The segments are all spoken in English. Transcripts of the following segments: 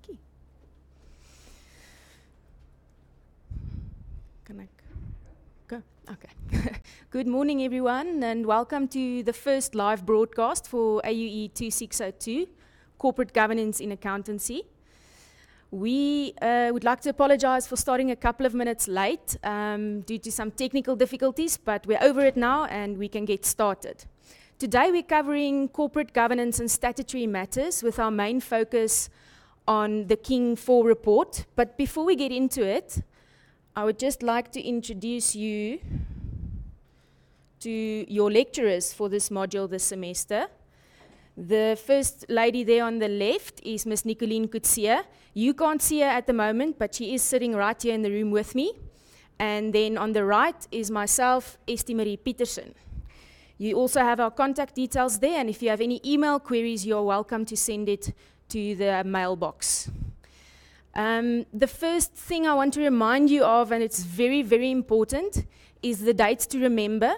Dankie. Can I go? Okay. Good morning, everyone, and welcome to the first live broadcast for AUE2602, Corporate Governance in Accountancy. We would like to apologize for starting a couple of minutes late due to some technical difficulties, but we're over it now and we can get started. Today we're covering corporate governance and statutory matters with our main focus on the King 4 report. But before we get into it, I would just like to introduce you to your lecturers for this module this semester. The first lady there on the left is Ms. Nicoline Coetzee. You can't see her at the moment, but she is sitting right here in the room with me. And then on the right is myself, Estie Marie Petersen. You also have our contact details there, and if you have any email queries, you're welcome to send it to the mailbox. The first thing I want to remind you of, and it's very, very important, is the dates to remember.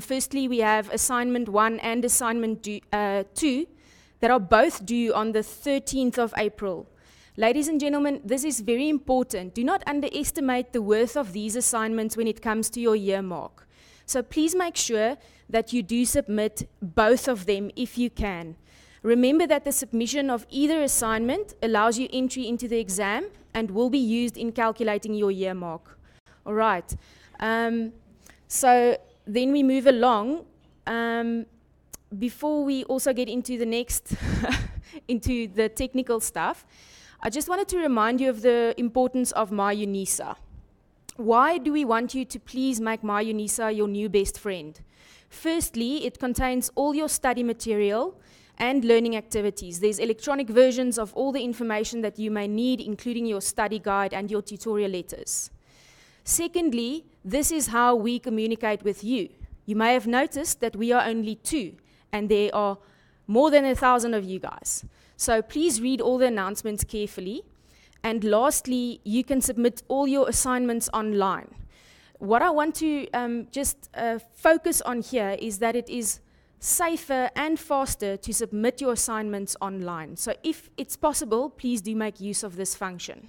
Firstly, we have assignment 1 and assignment 2 that are both due on the 13th of April. Ladies and gentlemen, this is very important. Do not underestimate the worth of these assignments when it comes to your year mark. So please make sure that you do submit both of them if you can. Remember that the submission of either assignment allows you entry into the exam and will be used in calculating your year mark. All right. So then we move along. Before we also get into the next, into the technical stuff, I just wanted to remind you of the importance of MyUnisa. Why do we want you to please make MyUnisa your new best friend? Firstly, it contains all your study material and learning activities. There's electronic versions of all the information that you may need, including your study guide and your tutorial letters. Secondly, this is how we communicate with you. You may have noticed that we are only 2, and there are more than 1,000 of you guys. So please read all the announcements carefully. And lastly, you can submit all your assignments online. What I want to just focus on here is that it is safer and faster to submit your assignments online. So if it's possible, please do make use of this function.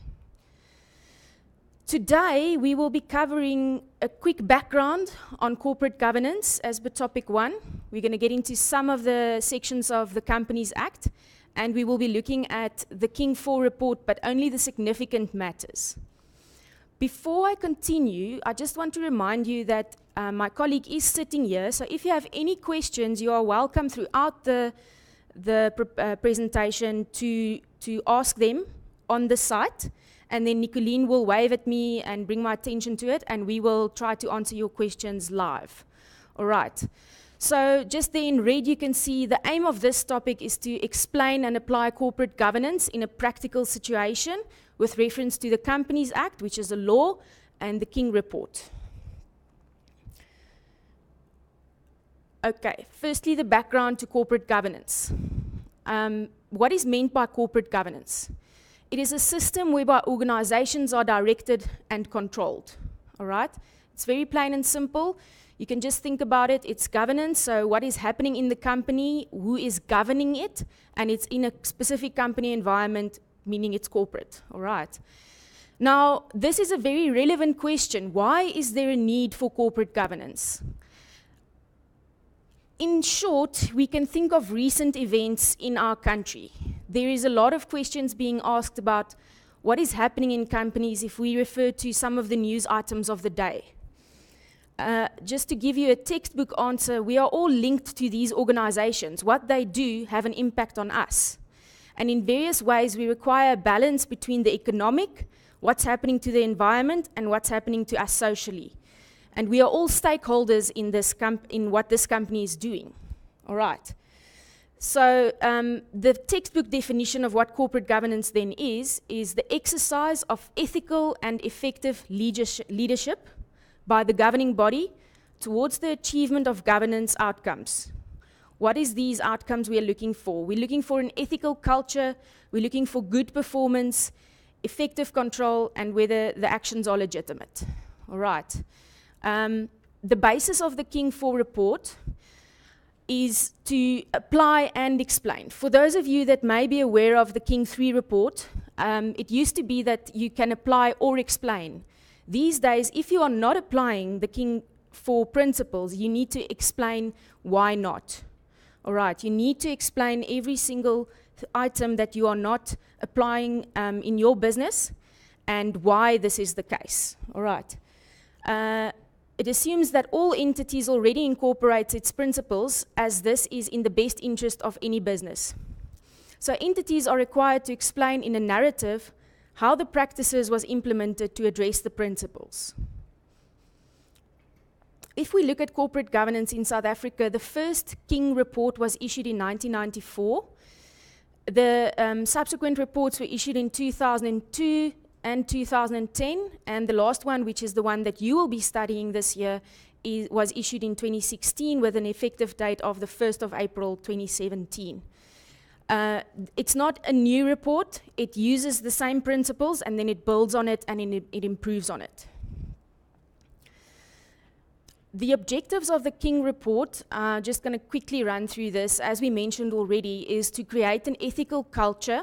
Today, we will be covering a quick background on corporate governance as per topic 1. We're going to get into some of the sections of the Companies Act, and we will be looking at the King 4 report, but only the significant matters. Before I continue, I just want to remind you that my colleague is sitting here, so if you have any questions, you are welcome throughout the presentation to ask them on the site, and then Nicoline will wave at me and bring my attention to it, and we will try to answer your questions live. All right. So just there in red, you can see the aim of this topic is to explain and apply corporate governance in a practical situation with reference to the Companies Act, which is a law, and the King report. Okay, firstly, the background to corporate governance. What is meant by corporate governance? It is a system whereby organizations are directed and controlled. All right? It's very plain and simple. You can just think about it. It's governance, so what is happening in the company, who is governing it, and it's in a specific company environment, meaning it's corporate. All right. Now, this is a very relevant question. Why is there a need for corporate governance? In short, we can think of recent events in our country. There is a lot of questions being asked about what is happening in companies if we refer to some of the news items of the day. Just to give you a textbook answer, we are all linked to these organizations. What they do have an impact on us. And in various ways, we require a balance between the economic, what's happening to the environment, and what's happening to us socially. And we are all stakeholders in what this company is doing. All right. So the textbook definition of what corporate governance then is the exercise of ethical and effective leadership by the governing body towards the achievement of governance outcomes. What is these outcomes we are looking for? We're looking for an ethical culture, we're looking for good performance, effective control, and whether the actions are legitimate. All right. The basis of the King 4 report is to apply and explain. For those of you that may be aware of the King 3 report, It used to be that you can apply or explain. These days, if you are not applying the King 4 principles, you need to explain why not. All right, you need to explain every single item that you are not applying in your business and why this is the case. All right. It assumes that all entities already incorporate its principles, as this is in the best interest of any business. So entities are required to explain in a narrative how the practices was implemented to address the principles. If we look at corporate governance in South Africa, the first King report was issued in 1994. The subsequent reports were issued in 2002 and 2010, and the last one, which is the one that you will be studying this year, was issued in 2016 with an effective date of the 1st of April 2017. It's not a new report. It uses the same principles, and then it builds on it, and it improves on it. The objectives of the King report, just going to quickly run through this, as we mentioned already, is to create an ethical culture.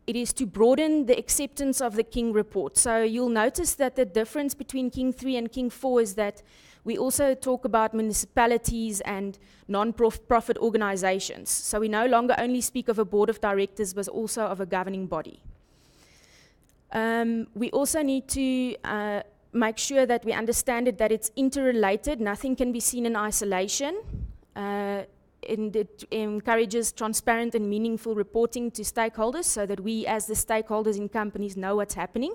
It is to broaden the acceptance of the King report. So you'll notice that the difference between King 3 and King 4 is that we also talk about municipalities and non-profit organizations. So we no longer only speak of a board of directors, but also of a governing body. We also need to make sure that we understand that it's interrelated. Nothing can be seen in isolation. And it encourages transparent and meaningful reporting to stakeholders so that we as the stakeholders in companies know what's happening.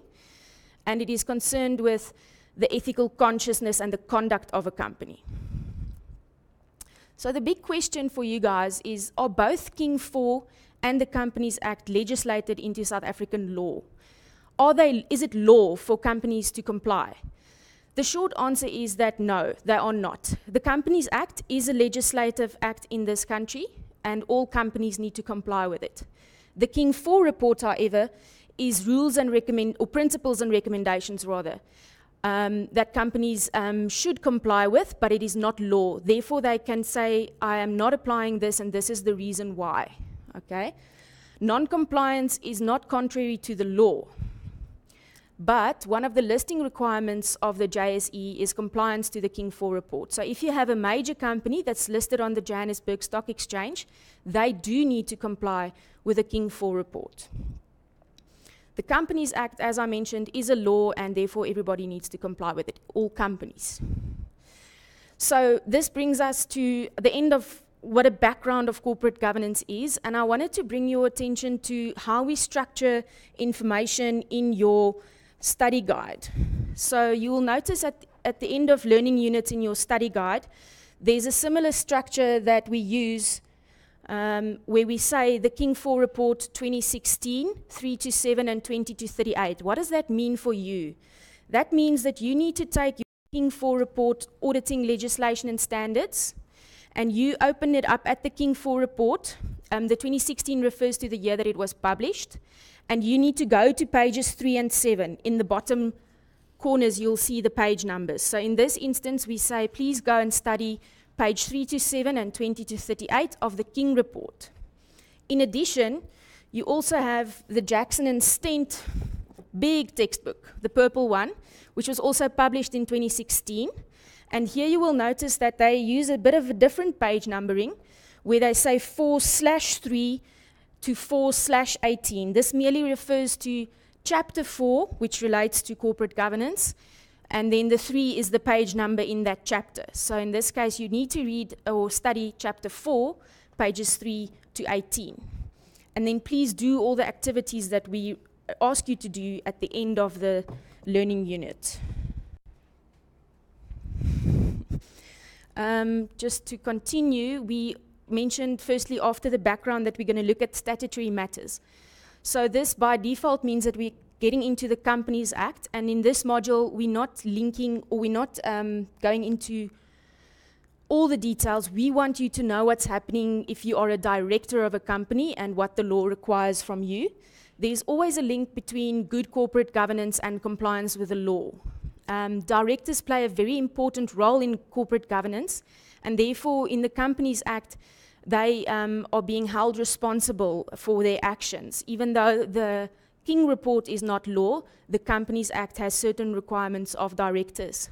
And it is concerned with the ethical consciousness and the conduct of a company. So the big question for you guys is, are both King 4 and the Companies Act legislated into South African law? Is it law for companies to comply? The short answer is that no, they are not. The Companies Act is a legislative act in this country, and all companies need to comply with it. The King 4 report, however, is rules and principles and recommendations rather, that companies should comply with, but it is not law. Therefore, they can say, I am not applying this, and this is the reason why. Okay? Non-compliance is not contrary to the law. But one of the listing requirements of the JSE is compliance to the King 4 report. So if you have a major company that's listed on the Johannesburg Stock Exchange, they do need to comply with the King 4 report. The Companies Act, as I mentioned, is a law, and therefore everybody needs to comply with it, all companies. So this brings us to the end of what a background of corporate governance is, and I wanted to bring your attention to how we structure information in your study guide. So you will notice at the end of learning units in your study guide, there's a similar structure that we use where we say the King 4 report 2016, 3-7 and 20-38. What does that mean for you? That means that you need to take your King 4 report auditing legislation and standards, and you open it up at the King 4 report. The 2016 refers to the year that it was published. And you need to go to pages 3 and 7. In the bottom corners, you'll see the page numbers. So in this instance, we say, please go and study page 3-7 and 20-38 of the King report. In addition, you also have the Jackson and Stent big textbook, the purple one, which was also published in 2016. And here you will notice that they use a bit of a different page numbering, where they say 4/3 to 4/18. This merely refers to chapter 4, which relates to corporate governance, and then the 3 is the page number in that chapter. So in this case, you need to read or study chapter 4, pages 3-18. And then please do all the activities that we ask you to do at the end of the learning unit. Just to continue, we mentioned firstly after the background that we're going to look at statutory matters. So this by default means that we're getting into the Companies Act, and in this module we're not linking or we're not going into all the details. We want you to know what's happening if you are a director of a company and what the law requires from you. There's always a link between good corporate governance and compliance with the law. Directors play a very important role in corporate governance, and therefore in the Companies Act they are being held responsible for their actions. Even though the King report is not law. The Companies Act has certain requirements of directors.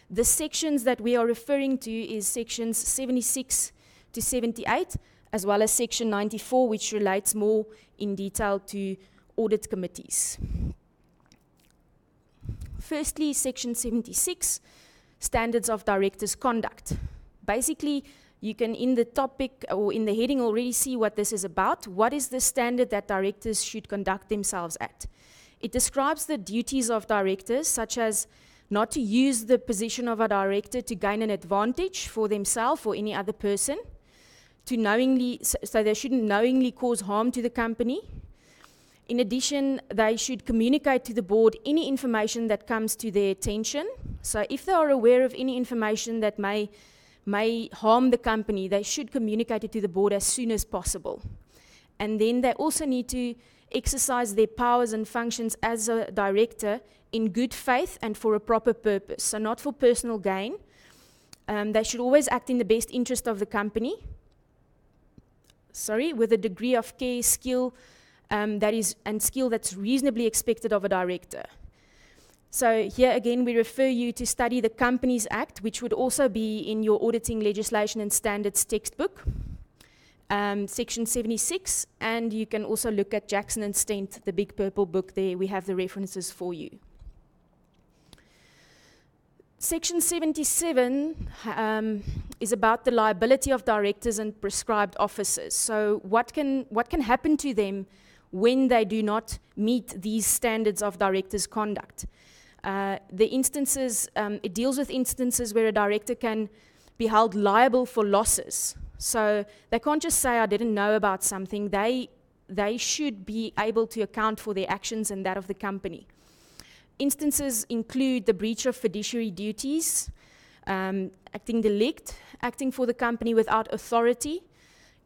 The sections that we are referring to is sections 76 to 78, as well as section 94, which relates more in detail to audit committees. Firstly, section 76, standards of directors' conduct. Basically, you can in the topic or in the heading already see what this is about. What is the standard that directors should conduct themselves at? It describes the duties of directors, such as not to use the position of a director to gain an advantage for themselves or any other person, to knowingly, so they shouldn't knowingly cause harm to the company. In addition, they should communicate to the board any information that comes to their attention. So if they are aware of any information that may harm the company, they should communicate it to the board as soon as possible. And then they also need to exercise their powers and functions as a director in good faith and for a proper purpose, so not for personal gain. They should always act in the best interest of the company, with a degree of care, skill, skill that's reasonably expected of a director. So here again, we refer you to study the Companies Act, which would also be in your auditing legislation and standards textbook, section 76, and you can also look at Jackson and Stent, the big purple book there. We have the references for you. Section 77 is about the liability of directors and prescribed officers. So what can happen to them when they do not meet these standards of directors' conduct? The instances, it deals with instances where a director can be held liable for losses. So they can't just say, I didn't know about something. They should be able to account for their actions and that of the company. Instances include the breach of fiduciary duties, acting delict, acting for the company without authority,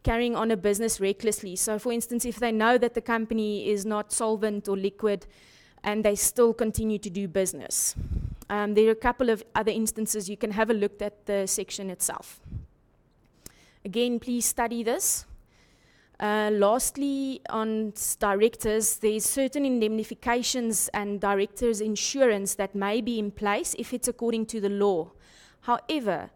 carrying on a business recklessly. So for instance, if they know that the company is not solvent or liquid and they still continue to do business. There are a couple of other instances. You can have a look at the section itself. Again, please study this. Lastly, on directors, there's certain indemnifications and directors' insurance that may be in place if it's according to the law. However,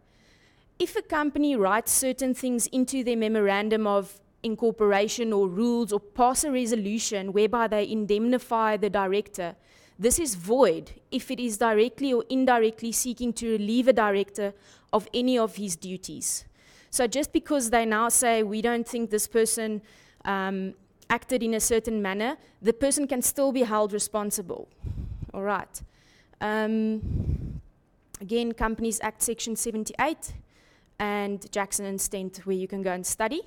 if a company writes certain things into their memorandum of incorporation or rules or pass a resolution whereby they indemnify the director, this is void if it is directly or indirectly seeking to relieve a director of any of his duties. So just because they now say, we don't think this person acted in a certain manner, the person can still be held responsible. All right. Again, Companies Act Section 78 and Jackson and Stent, where you can go and study.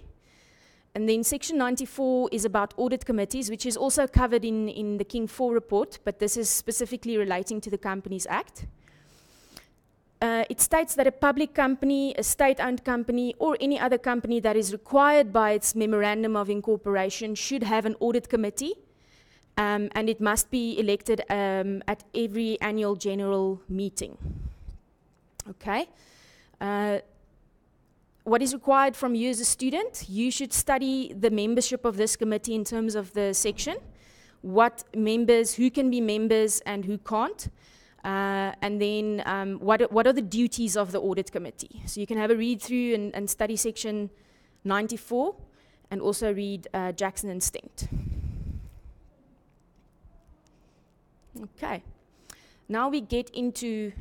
And then Section 94 is about audit committees, which is also covered in the King 4 report, but this is specifically relating to the Companies Act. It states that a public company, a state-owned company, or any other company that is required by its memorandum of incorporation should have an audit committee, and it must be elected at every annual general meeting. Okay. What is required from you as a student? You should study the membership of this committee in terms of the section, what members, who can be members and who can't. And then what are the duties of the audit committee? So you can have a read through and study section 94 and also read Jackson and Stent. Okay, now we get into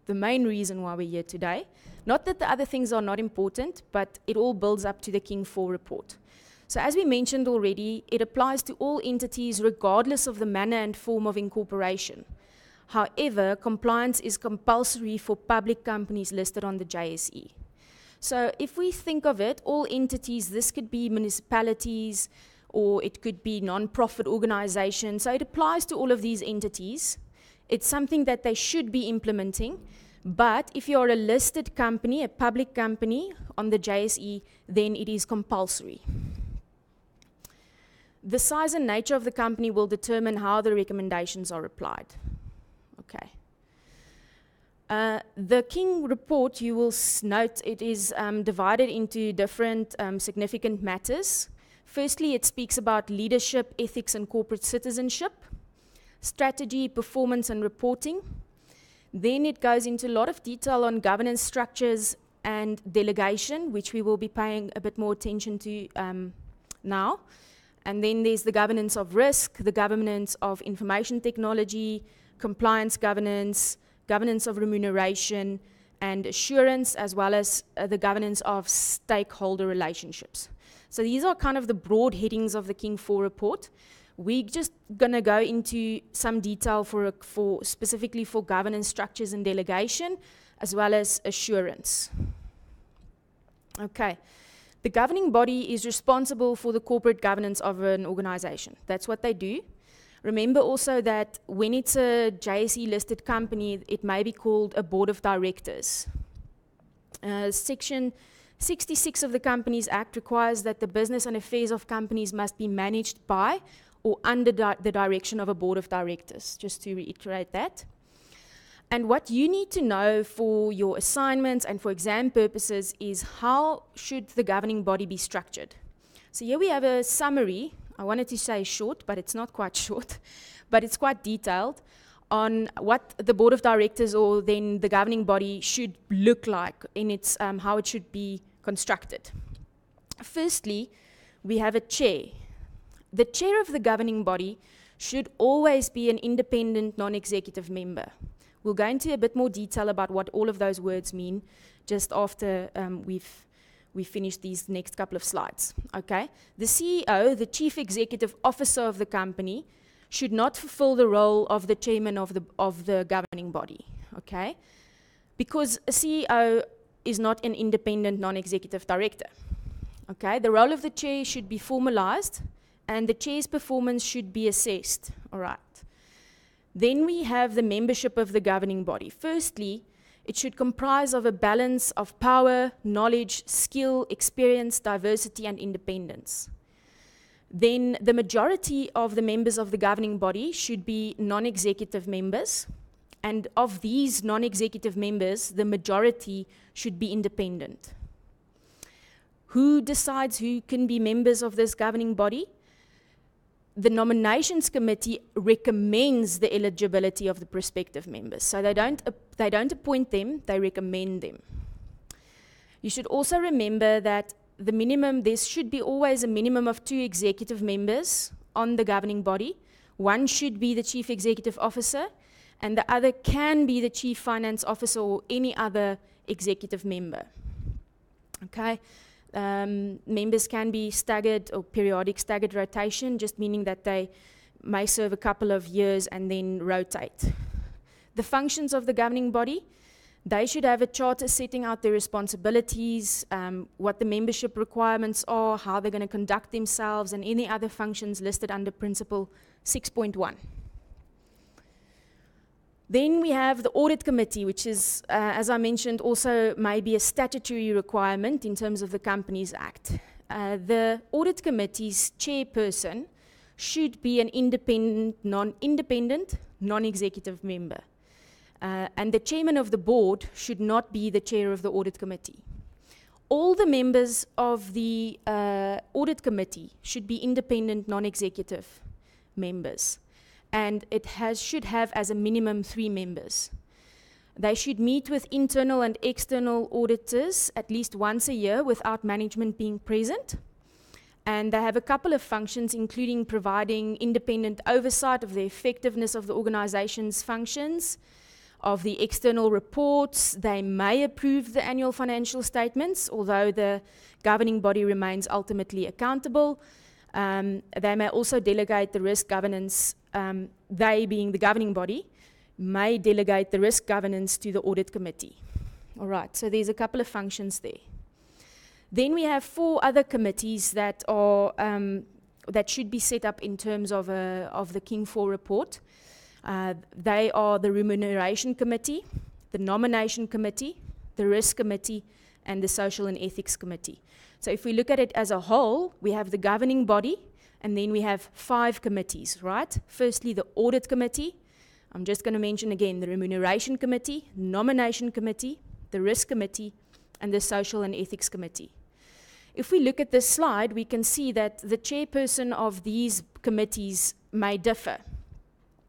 the main reason why we're here today. Not that the other things are not important, but it all builds up to the King 4 report. So as we mentioned already, it applies to all entities regardless of the manner and form of incorporation. However, compliance is compulsory for public companies listed on the JSE. So if we think of it, all entities, this could be municipalities or it could be non-profit organizations. So it applies to all of these entities. It's something that they should be implementing. But if you're a listed company, a public company on the JSE, then it is compulsory. The size and nature of the company will determine how the recommendations are applied. Okay. The King report, you will note, it is divided into different significant matters. Firstly, it speaks about leadership, ethics, and corporate citizenship, strategy, performance, and reporting. Then it goes into a lot of detail on governance structures and delegation, which we will be paying a bit more attention to now. And then there's the governance of risk, the governance of information technology, compliance governance, governance of remuneration, and assurance, as well as the governance of stakeholder relationships. So these are kind of the broad headings of the King 4 report. We're just going to go into some detail for specifically for governance structures and delegation, as well as assurance. Okay. The governing body is responsible for the corporate governance of an organization. That's what they do. Remember also that when it's a JSE-listed company, it may be called a board of directors. Section 66 of the Companies Act requires that the business and affairs of companies must be managed by or under the direction of a board of directors, just to reiterate that. And what you need to know for your assignments and for exam purposes is how should the governing body be structured. So here we have a summary. I wanted to say short, but it's not quite short, but it's quite detailed on what the board of directors or then the governing body should look like in its how it should be constructed. Firstly, we have a chair. The chair of the governing body should always be an independent non-executive member. We'll go into a bit more detail about what all of those words mean just after we finish these next couple of slides. Okay? The CEO, the chief executive officer of the company, should not fulfill the role of the chairman of the governing body. Okay? Because a CEO is not an independent non-executive director. Okay? The role of the chair should be formalized, and the chair's performance should be assessed. All right. Then we have the membership of the governing body. Firstly, it should comprise of a balance of power, knowledge, skill, experience, diversity, and independence. Then the majority of the members of the governing body should be non-executive members. And of these non-executive members, the majority should be independent. Who decides who can be members of this governing body? The nominations committee recommends the eligibility of the prospective members. So they don't appoint them, they recommend them. You should also remember that there should be always a minimum of 2 executive members on the governing body. One should be the chief executive officer, and the other can be the chief finance officer or any other executive member. Okay? Members can be staggered or periodic staggered rotation, just meaning that they may serve a couple of years and then rotate. The functions of the governing body, they should have a charter setting out their responsibilities, what the membership requirements are, how they're going to conduct themselves, and any other functions listed under Principle 6.1. Then we have the audit committee, which is, as I mentioned, also maybe a statutory requirement in terms of the Companies Act. The audit committee's chairperson should be an independent, non-executive member. And the chairman of the board should not be the chair of the audit committee. All the members of the audit committee should be independent, non-executive members. And it should have as a minimum 3 members. They should meet with internal and external auditors at least once a year without management being present. And they have a couple of functions, including providing independent oversight of the effectiveness of the organization's functions, of the external reports. They may approve the annual financial statements, although the governing body remains ultimately accountable. They may also delegate the risk governance. They, being the governing body, may delegate the risk governance to the audit committee. All right, so there's a couple of functions there. Then we have 4 other committees that are that should be set up in terms of the King 4 report. They are the remuneration committee, the nomination committee, the risk committee, and the social and ethics committee. So if we look at it as a whole, we have the governing body, and then we have 5 committees, right? Firstly, the audit committee. I'm just going to mention again the remuneration committee, nomination committee, the risk committee, and the social and ethics committee. If we look at this slide, we can see that the chairperson of these committees may differ.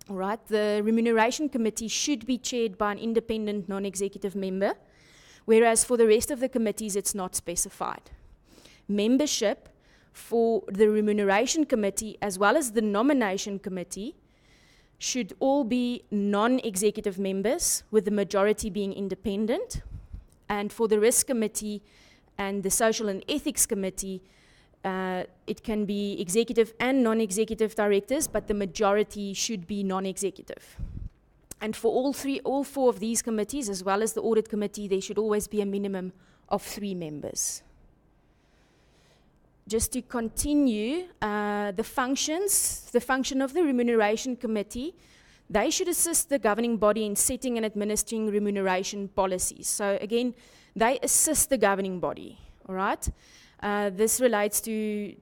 All right, the remuneration committee should be chaired by an independent non-executive member, whereas for the rest of the committees, it's not specified. Membership for the remuneration committee as well as the nomination committee should all be non-executive members, with the majority being independent. And for the risk committee and the social and ethics committee, it can be executive and non-executive directors, but the majority should be non-executive. And for all four of these committees, as well as the audit committee, there should always be a minimum of 3 members. Just to continue, the function of the remuneration committee, they should assist the governing body in setting and administering remuneration policies. So again, they assist the governing body, all right? This relates to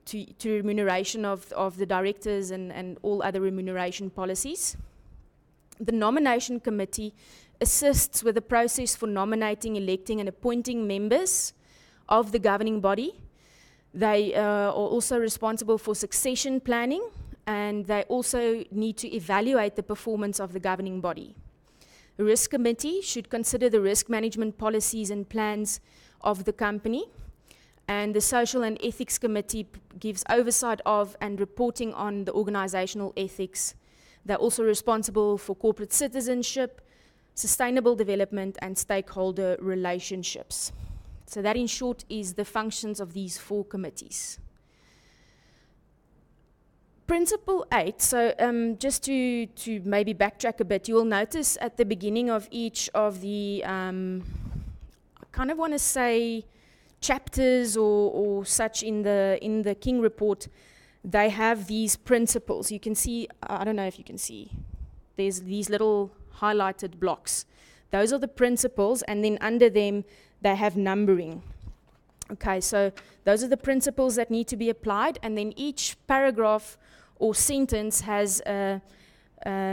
remuneration of the directors and all other remuneration policies. The nomination committee assists with the process for nominating, electing, and appointing members of the governing body. They are also responsible for succession planning, and they also need to evaluate the performance of the governing body. The risk committee should consider the risk management policies and plans of the company, and the social and ethics committee gives oversight of and reporting on the organizational ethics. They're also responsible for corporate citizenship, sustainable development, and stakeholder relationships. So that, in short, is the functions of these 4 committees. Principle 8, so just to maybe backtrack a bit, you will notice at the beginning of each of the, I kind of want to say, chapters or such in the King report, they have these principles. You can see, I don't know if you can see, there's these little highlighted blocks. Those are the principles, and then under them, they have numbering. Okay, so those are the principles that need to be applied, and then each paragraph or sentence has a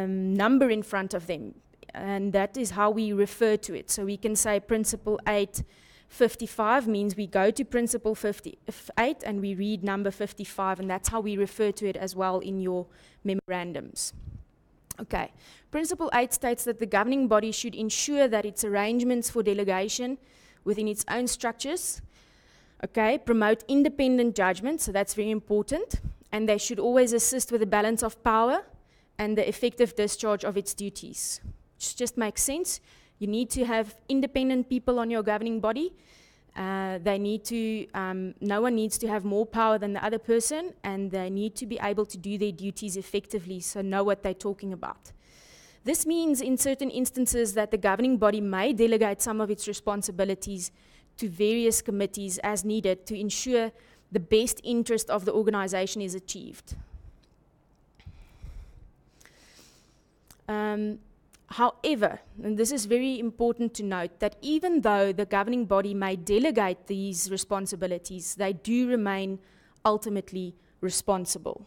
number in front of them, and that is how we refer to it. So we can say Principle 8:55 means we go to Principle 58 and we read number 55, and that's how we refer to it as well in your memorandums. Okay, Principle 8 states that the governing body should ensure that its arrangements for delegation within its own structures, okay, promote independent judgment, so that's very important, and they should always assist with the balance of power and the effective discharge of its duties. Which just makes sense. You need to have independent people on your governing body. They need to, no one needs to have more power than the other person, and they need to be able to do their duties effectively, so know what they're talking about. This means in certain instances that the governing body may delegate some of its responsibilities to various committees as needed to ensure the best interest of the organization is achieved. However, and this is very important to note, that even though the governing body may delegate these responsibilities, they do remain ultimately responsible.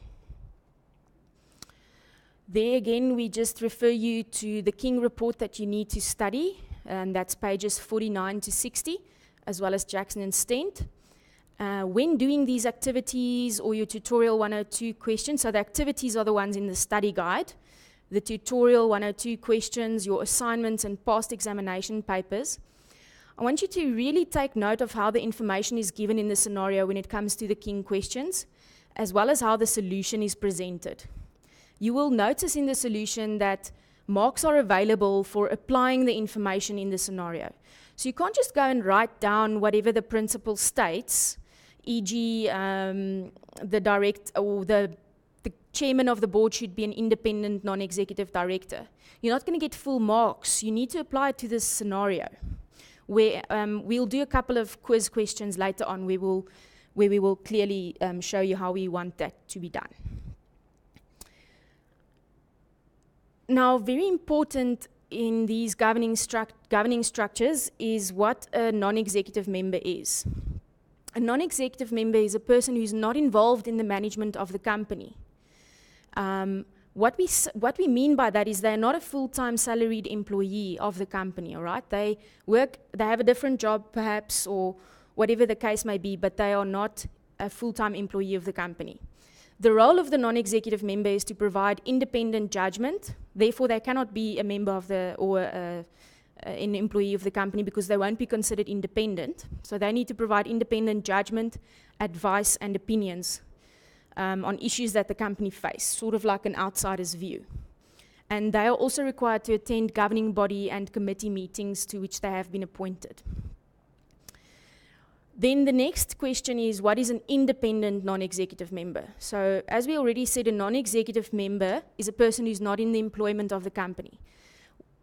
There again, we just refer you to the King report that you need to study, and that's pages 49 to 60, as well as Jackson and Stent. When doing these activities or your tutorial 102 questions, so the activities are the ones in the study guide, the tutorial 102 questions, your assignments and past examination papers, I want you to really take note of how the information is given in the scenario when it comes to the King questions, as well as how the solution is presented. You will notice in the solution that marks are available for applying the information in the scenario. So you can't just go and write down whatever the principal states, e.g. the chairman of the board should be an independent non-executive director. You're not going to get full marks. You need to apply it to this scenario, where we'll do a couple of quiz questions later on where we will clearly show you how we want that to be done. Now, very important in these governing structures is what a non-executive member is. A non-executive member is a person who's not involved in the management of the company. What we mean by that is they're not a full-time salaried employee of the company, all right? They have a different job perhaps, or whatever the case may be, but they are not a full-time employee of the company. The role of the non-executive member is to provide independent judgment. Therefore, they cannot be a member of an employee of the company because they won't be considered independent. So they need to provide independent judgment, advice, and opinions on issues that the company face, sort of like an outsider's view. And they are also required to attend governing body and committee meetings to which they have been appointed. Then the next question is, what is an independent non-executive member? So as we already said, a non-executive member is a person who's not in the employment of the company.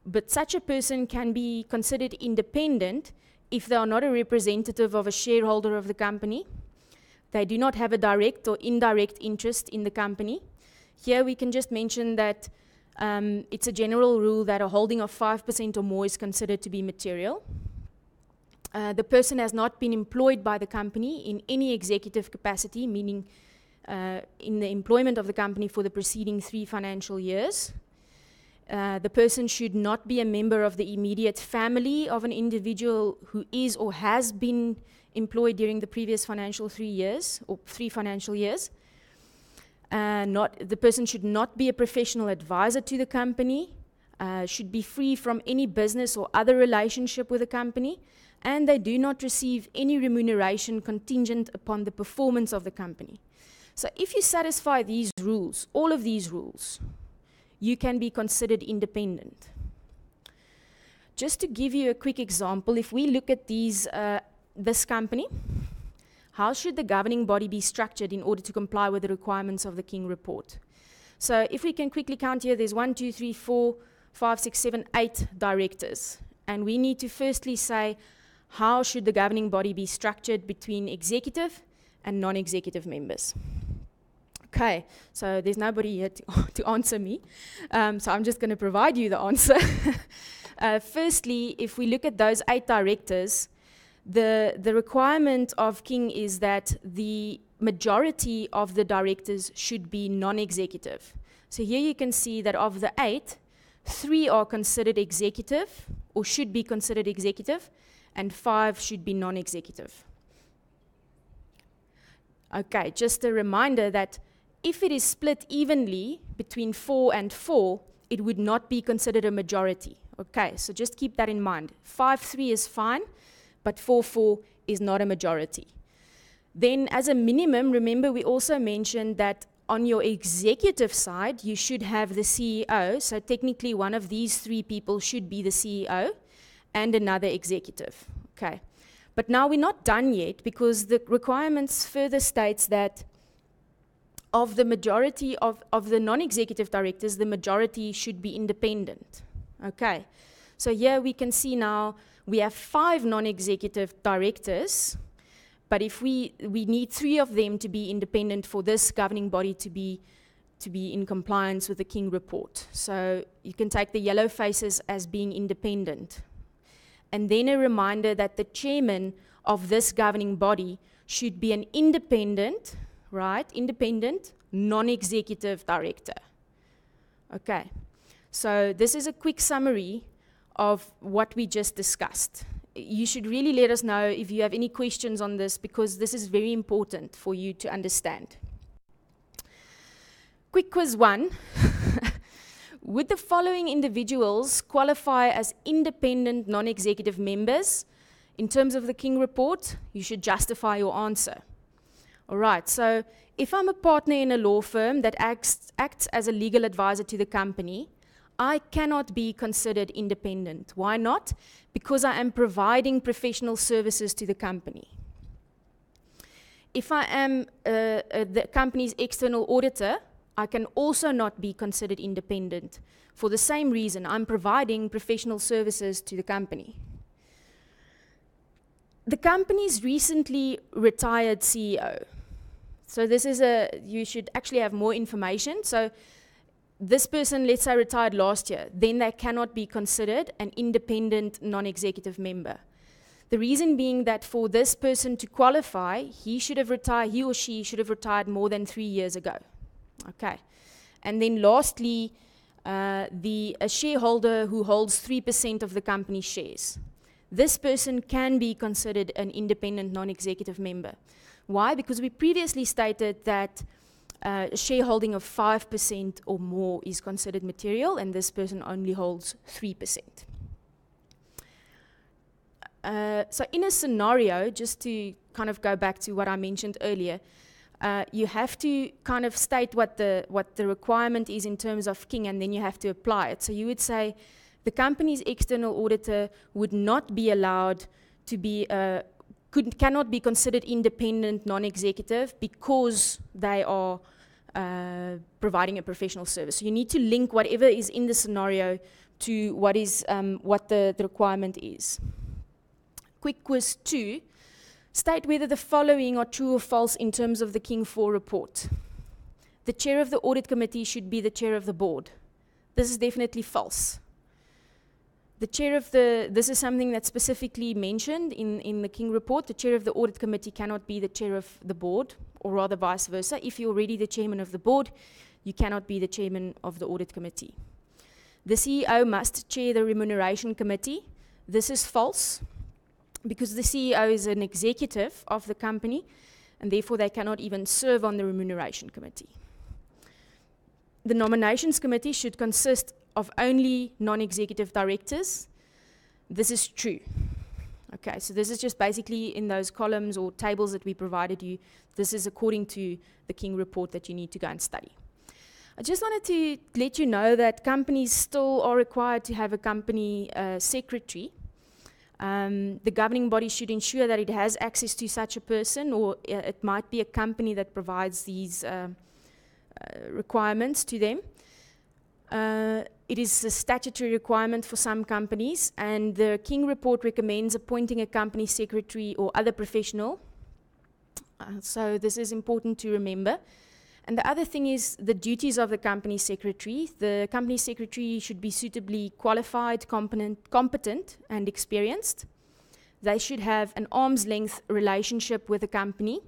But such a person can be considered independent if they are not a representative of a shareholder of the company. They do not have a direct or indirect interest in the company. Here we can just mention that it's a general rule that a holding of 5% or more is considered to be material. The person has not been employed by the company in any executive capacity, meaning in the employment of the company for the preceding 3 financial years. The person should not be a member of the immediate family of an individual who is or has been employed during the previous 3 financial years. The person should not be a professional advisor to the company, should be free from any business or other relationship with the company, and they do not receive any remuneration contingent upon the performance of the company. So if you satisfy these rules, all of these rules, you can be considered independent. Just to give you a quick example, if we look at this company, how should the governing body be structured in order to comply with the requirements of the King report? So if we can quickly count here, there's 1, 2, 3, 4, 5, 6, 7, 8 directors. And we need to firstly say, how should the governing body be structured between executive and non-executive members? Okay, so there's nobody here to answer me. So I'm just going to provide you the answer. Firstly, if we look at those 8 directors, the requirement of King is that the majority of the directors should be non-executive. So here you can see that of the 8, 3 are considered executive or should be considered executive, and 5 should be non-executive. Okay, just a reminder that if it is split evenly between 4 and 4, it would not be considered a majority. Okay, so just keep that in mind. 5-3 is fine, but 4-4 is not a majority. Then as a minimum, remember we also mentioned that on your executive side, you should have the CEO. So technically one of these 3 people should be the CEO and another executive. Okay, but now we're not done yet, because the requirements further states that of the majority of the non-executive directors, the majority should be independent. Okay, so here we can see now we have 5 non-executive directors, but if we need 3 of them to be independent for this governing body to be in compliance with the King report. So you can take the yellow faces as being independent. And then a reminder that the chairman of this governing body should be an independent, right? Independent, non-executive director. Okay, so this is a quick summary of what we just discussed. You should really let us know if you have any questions on this, because this is very important for you to understand. Quick quiz 1. Would the following individuals qualify as independent non-executive members? In terms of the King report, you should justify your answer. All right, so if I'm a partner in a law firm that acts as a legal advisor to the company, I cannot be considered independent. Why not? Because I am providing professional services to the company. If I am the company's external auditor, I can also not be considered independent. For the same reason, I'm providing professional services to the company. The company's recently retired CEO. So this is you should actually have more information. So this person, let's say, retired last year, then they cannot be considered an independent non-executive member. The reason being that for this person to qualify, he or she should have retired more than 3 years ago. Okay. And then lastly, a shareholder who holds 3% of the company's shares. this person can be considered an independent non-executive member. Why? Because we previously stated that a shareholding of 5% or more is considered material, and this person only holds 3%. So in a scenario, just to kind of go back to what I mentioned earlier, you have to kind of state what the requirement is in terms of king, and then you have to apply it. So you would say the company's external auditor would not be allowed to be cannot be considered independent non-executive because they are providing a professional service. So you need to link whatever is in the scenario to what the requirement is. Quick quiz 2. State whether the following are true or false in terms of the King 4 report. The chair of the audit committee should be the chair of the board. This is definitely false. This is something that's specifically mentioned in the King report. The chair of the audit committee cannot be the chair of the board, or rather vice versa. If you're already the chairman of the board, you cannot be the chairman of the audit committee. The CEO must chair the remuneration committee. This is false, because the CEO is an executive of the company, and therefore they cannot even serve on the remuneration committee. The nominations committee should consist of only non-executive directors. This is true. Okay, so this is just basically in those columns or tables that we provided you. This is according to the King report that you need to go and study. I just wanted to let you know that companies still are required to have a company secretary. The governing body should ensure that it has access to such a person, or it might be a company that provides these requirements to them. It is a statutory requirement for some companies, and the King report recommends appointing a company secretary or other professional. So this is important to remember. And the other thing is the duties of the company secretary. The company secretary should be suitably qualified, competent, and experienced. They should have an arm's length relationship with the company.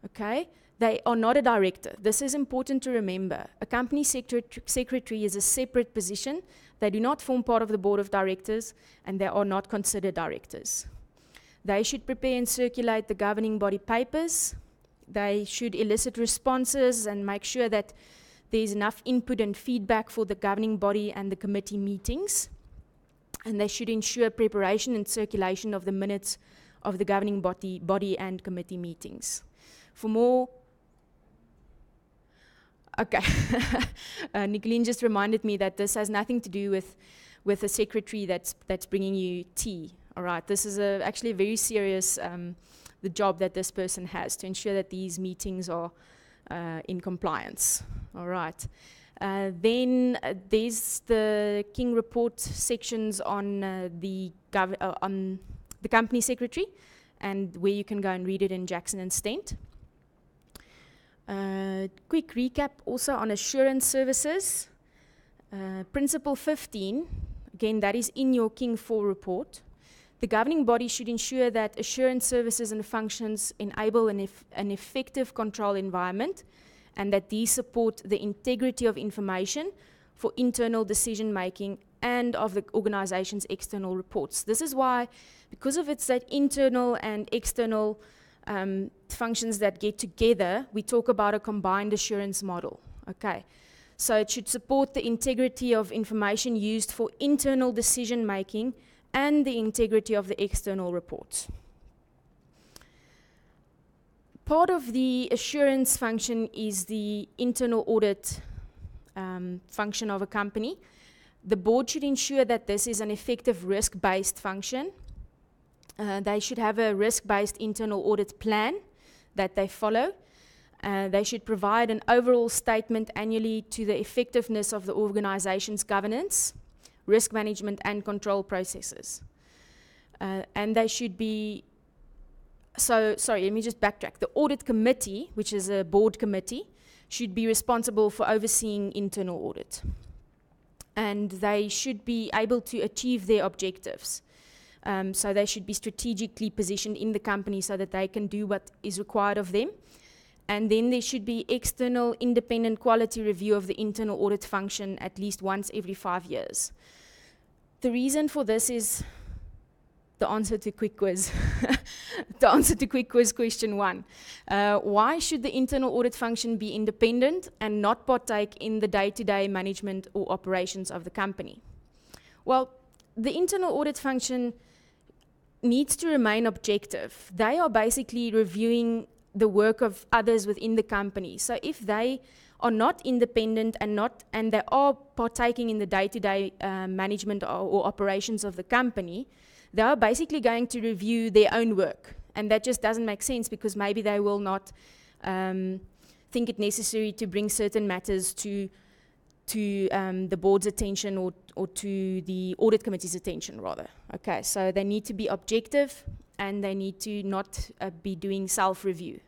Okay? They are not a director. This is important to remember. A company secretary is a separate position. They do not form part of the board of directors, and they are not considered directors. They should prepare and circulate the governing body papers. They should elicit responses and make sure that there's enough input and feedback for the governing body and the committee meetings. And they should ensure preparation and circulation of the minutes of the governing body and committee meetings. For more... Okay. Nicolene just reminded me that this has nothing to do with a secretary that's bringing you tea. All right. This is actually a very serious the job that this person has to ensure that these meetings are in compliance. All right. Then there's the King report sections on the company secretary, and where you can go and read it in Jackson and Stent. Quick recap also on assurance services. Principle 15, again, that is in your King 4 report. The governing body should ensure that assurance services and functions enable an effective control environment, and that these support the integrity of information for internal decision making and of the organization's external reports. This is why, because of it's that internal and external functions that get together, we talk about a combined assurance model. Okay, so it should support the integrity of information used for internal decision making and the integrity of the external reports. Part of the assurance function is the internal audit function of a company. The board should ensure that this is an effective risk-based function. They should have a risk-based internal audit plan that they follow. They should provide an overall statement annually to the effectiveness of the organization's governance, risk management, and control processes. And they should be, sorry, let me just backtrack. The audit committee, which is a board committee, should be responsible for overseeing internal audit. And they should be able to achieve their objectives. So they should be strategically positioned in the company so that they can do what is required of them. And then there should be external independent quality review of the internal audit function at least once every 5 years. The reason for this is the answer to quick quiz. The answer to quick quiz question 1. Why should the internal audit function be independent and not partake in the day-to-day management or operations of the company? Well, the internal audit function needs to remain objective. They are basically reviewing the work of others within the company. So if they are not independent and they are partaking in the day-to-day management or operations of the company, they are basically going to review their own work. And that just doesn't make sense, because maybe they will not think it necessary to bring certain matters to the board's attention or to the audit committee's attention, rather. Okay, so they need to be objective and they need to not be doing self-review.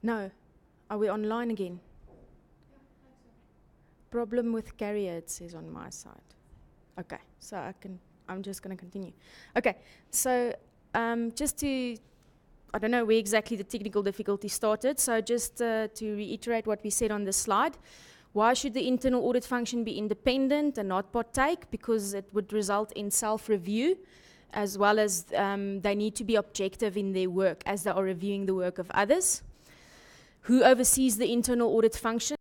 No. Are we online again? Problem with carrier, it says on my side. Okay, so I'm just going to continue. Okay, so just to, I don't know where exactly the technical difficulty started, so just to reiterate what we said on the slide. Why should the internal audit function be independent and not partake? Because it would result in self-review, as well as they need to be objective in their work as they are reviewing the work of others. Who oversees the internal audit function?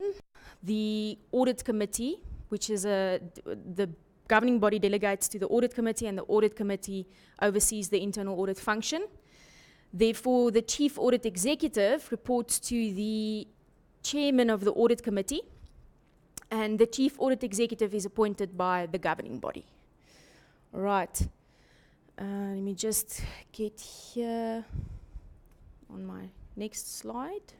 The audit committee, which is the governing body delegates to the audit committee, and the audit committee oversees the internal audit function. Therefore, the chief audit executive reports to the chairman of the audit committee, and the chief audit executive is appointed by the governing body. All right. Let me just get here on my next slide.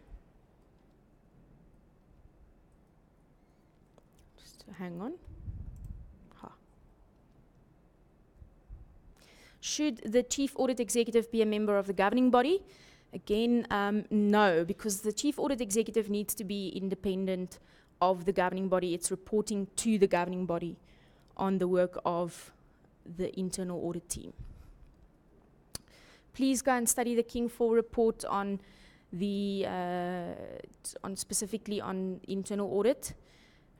Just hang on. Should the chief audit executive be a member of the governing body? Again, no, because the chief audit executive needs to be independent of the governing body. It's reporting to the governing body on the work of the internal audit team. Please go and study the King 4 report on the specifically on internal audit.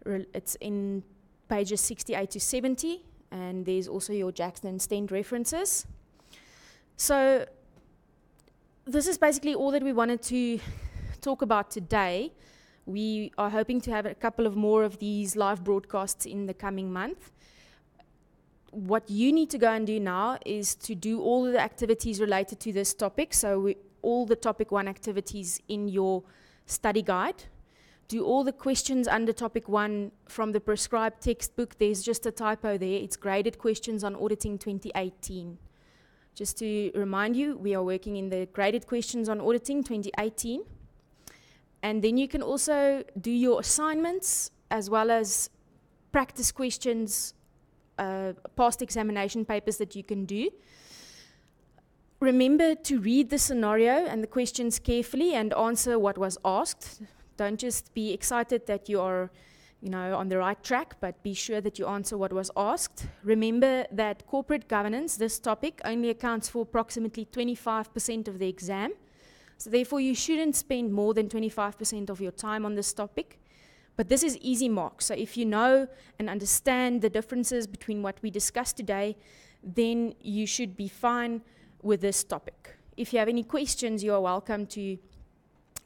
It's in pages 68 to 70. And there's also your Jackson and Stent references. So this is basically all that we wanted to talk about today. We are hoping to have a couple of more of these live broadcasts in the coming month. What you need to go and do now is to do all of the activities related to this topic. So all the topic 1 activities in your study guide. Do all the questions under topic 1 from the prescribed textbook. There's just a typo there. It's graded questions on auditing 2018. Just to remind you, we are working in the graded questions on auditing 2018. And then you can also do your assignments as well as practice questions, past examination papers that you can do. Remember to read the scenario and the questions carefully and answer what was asked. Don't just be excited that you are, on the right track, but be sure that you answer what was asked. Remember that corporate governance, this topic, only accounts for approximately 25% of the exam. So therefore, you shouldn't spend more than 25% of your time on this topic. But this is easy marks. So if you know and understand the differences between what we discussed today, then you should be fine with this topic. If you have any questions, you are welcome to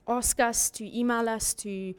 ask us, to email us, to